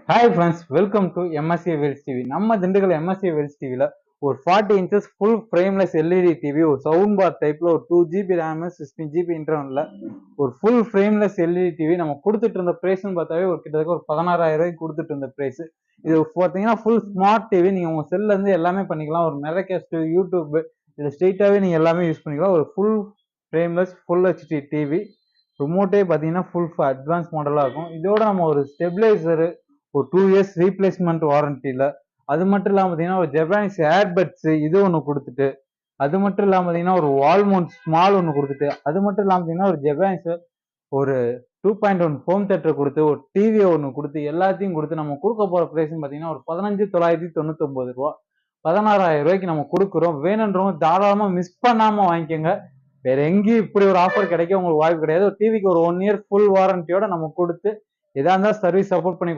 Hi friends, welcome to MSc Wells TV. நம்ம Dindigul MSc Wells டிவியில் ஒரு 40 inches full frameless LED TV, ஒரு sound bar டைப்பில் ஒரு 2 GB ரேம் 16 GB இன்டர்னலில் ஒரு ஃபுல் ஃப்ரேம்லெஸ் எல்இடி டிவி நம்ம கொடுத்துட்டு இருந்த ப்ரைஸ்ன்னு பார்த்தாவே ஒரு கிட்டத்தட்ட ஒரு 16,000 ரூபாய்க்கு கொடுத்துட்டு இருந்த ப்ரைஸ். இது பார்த்தீங்கன்னா ஃபுல் ஸ்மார்ட் டிவி. நீங்கள் உங்கள் செல்லேருந்து எல்லாமே பண்ணிக்கலாம். ஒரு மெரகேஸ்ட், யூடியூப், இதில் ஸ்ட்ரெயிட்டாகவே நீங்கள் எல்லாமே யூஸ் பண்ணிக்கலாம். ஒரு full frameless full HD TV. ரிமோட்டே பார்த்தீங்கன்னா ஃபுல் அட்வான்ஸ் மாடலாக இருக்கும். இதோட நம்ம ஒரு ஸ்டெபிளைசரு, ஒரு 2 இயர்ஸ் ரீப்ளேஸ்மெண்ட் வாரண்டியில், அது மட்டும் இல்லாமல் பார்த்தீங்கன்னா ஒரு ஜப்பானீஸ் ஏர்பட்ஸு இது ஒன்று கொடுத்துட்டு, அது மட்டும் இல்லாமல் பார்த்தீங்கன்னா ஒரு வால் மவுண்ட் ஸ்மால் ஒன்று கொடுத்துட்டு, அது மட்டும் இல்லாமல் பார்த்தீங்கன்னா ஒரு ஜப்பானீஸ் ஒரு 2.1 ஹோம் தேட்டர் கொடுத்து, ஒரு டிவியை ஒன்று கொடுத்து, எல்லாத்தையும் கொடுத்து நம்ம கொடுக்க போகிற ப்ரைஸ்ன்னு பார்த்தீங்கன்னா ஒரு 15,999 ரூபா, 16,000 ரூபாய்க்கு நம்ம கொடுக்குறோம். வேணுன்றவங்க தாராளமாக மிஸ் பண்ணாமல் வாங்கிக்கோங்க. வேற எங்கேயும் இப்படி ஒரு ஆஃபர் கிடைக்க உங்களுக்கு வாய்ப்பு கிடையாது. ஒரு டிவிக்கு ஒரு 1 இயர் ஃபுல் வாரண்டியோட நம்ம கொடுத்து எதா இருந்தாலும் சர்வீஸ் சப்போர்ட் பண்ணி